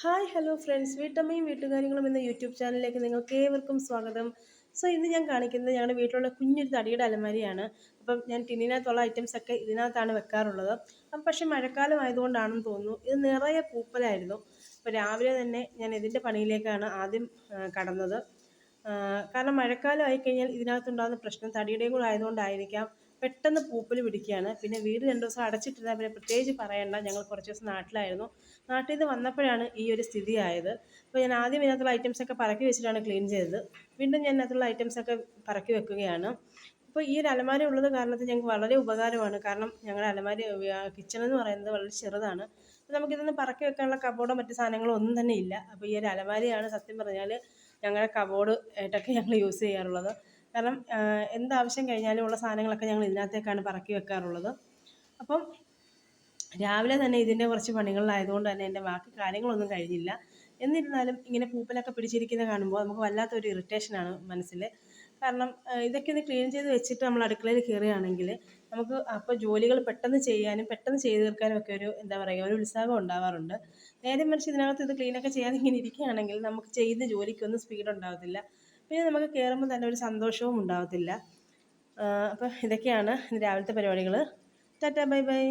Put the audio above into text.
Hi hello friends, വീട്ടമ്മയും വീട്ടുകാര്യങ്ങളും എന്ന YouTube ചാനലിലേക്ക് നിങ്ങൾക്ക് ഏവർക്കും സ്വാഗതം. ഇന്ന് ഞാൻ കാണിക്കുന്നത് ഞങ്ങളുടെ വീട്ടിലുള്ള കുഞ്ഞൊരു തടിയുടെ അലമാരിയാണ്. അപ്പം ഞാൻ ടിന്നിനകത്തുള്ള ഐറ്റംസ് ഒക്കെ ഇതിനകത്താണ് വെക്കാറുള്ളത്. അപ്പം പക്ഷേ മഴക്കാലം ആയതുകൊണ്ടാണെന്ന് തോന്നുന്നു ഇത് നിറയെ പൂപ്പലായിരുന്നു. അപ്പോൾ രാവിലെ തന്നെ ഞാൻ ഇതിൻ്റെ പണിയിലേക്കാണ് ആദ്യം കടന്നത്. കാരണം മഴക്കാലം ആയിക്കഴിഞ്ഞാൽ ഇതിനകത്തുണ്ടാകുന്ന പ്രശ്നം തടിയുടെയും കൂടെ ആയതുകൊണ്ടായിരിക്കാം, പെട്ടെന്ന് പൂപ്പൽ പിടിക്കുകയാണ്. പിന്നെ വീട് 2 ദിവസം അടച്ചിട്ടിരുന്നാൽ പിന്നെ പ്രത്യേകിച്ച് പറയണ്ട. ഞങ്ങൾ കുറച്ച് ദിവസം നാട്ടിലായിരുന്നു. നാട്ടിൽ നിന്ന് വന്നപ്പോഴാണ് ഈ ഒരു സ്ഥിതി ആയത്. അപ്പോൾ ഞാൻ ആദ്യം ഇതിനകത്തുള്ള ഐറ്റംസൊക്കെ പറക്കി വെച്ചിട്ടാണ് ക്ലീൻ ചെയ്തത്. വീണ്ടും ഞാൻ ഇതിനകത്തുള്ള ഐറ്റംസൊക്കെ പറക്കി വെക്കുകയാണ്. അപ്പോൾ ഈ ഒരു അലമാര ഉള്ളത് കാരണത്തിൽ ഞങ്ങൾക്ക് വളരെ ഉപകാരമാണ്. കാരണം ഞങ്ങളുടെ അലമാര കിച്ചൺ എന്ന് പറയുന്നത് വളരെ ചെറുതാണ്. അപ്പോൾ നമുക്കിതൊന്നും പറക്കി വെക്കാനുള്ള കബോർഡോ മറ്റു സാധനങ്ങളോ ഒന്നും തന്നെ ഇല്ല. അപ്പോൾ ഈ ഒരു അലമാരയാണ് സത്യം പറഞ്ഞാൽ ഞങ്ങളുടെ കബോർഡ് ആയിട്ടൊക്കെ ഞങ്ങൾ യൂസ് ചെയ്യാറുള്ളത്. കാരണം എന്താവശ്യം കഴിഞ്ഞാലും ഉള്ള സാധനങ്ങളൊക്കെ ഞങ്ങൾ ഇതിനകത്തേക്കാണ് പറക്കി വെക്കാറുള്ളത്. അപ്പം രാവിലെ തന്നെ ഇതിൻ്റെ കുറച്ച് പണികളിലായതുകൊണ്ട് തന്നെ എൻ്റെ ബാക്കി കാര്യങ്ങളൊന്നും കഴിഞ്ഞില്ല. എന്നിരുന്നാലും ഇങ്ങനെ പൂപ്പലൊക്കെ പിടിച്ചിരിക്കുന്നത് കാണുമ്പോൾ നമുക്ക് വല്ലാത്തൊരു ഇറിറ്റേഷനാണ് മനസ്സിൽ. കാരണം ഇതൊക്കെ ഒന്ന് ക്ലീൻ ചെയ്ത് വെച്ചിട്ട് നമ്മൾ അടുക്കളയിൽ കയറുകയാണെങ്കിൽ നമുക്ക് അപ്പോൾ ജോലികൾ പെട്ടെന്ന് ചെയ്യാനും പെട്ടെന്ന് ചെയ്ത് തീർക്കാനും ഒക്കെ ഒരു എന്താ പറയുക, ഒരു ഉത്സാഹം ഉണ്ടാവാറുണ്ട്. നേരെ മറിച്ച് ഇതിനകത്ത് ഇത് ക്ലീനൊക്കെ ചെയ്യാതെ ഇങ്ങനെ ഇരിക്കുകയാണെങ്കിൽ നമുക്ക് ചെയ്യുന്ന ജോലിക്കൊന്നും സ്പീഡ് ഉണ്ടാകത്തില്ല. പിന്നെ നമുക്ക് കയറുമ്പോൾ തന്നെ ഒരു സന്തോഷവും ഉണ്ടാകത്തില്ല. അപ്പോൾ ഇതൊക്കെയാണ് രാവിലത്തെ പരിപാടികൾ. Tata bye bye.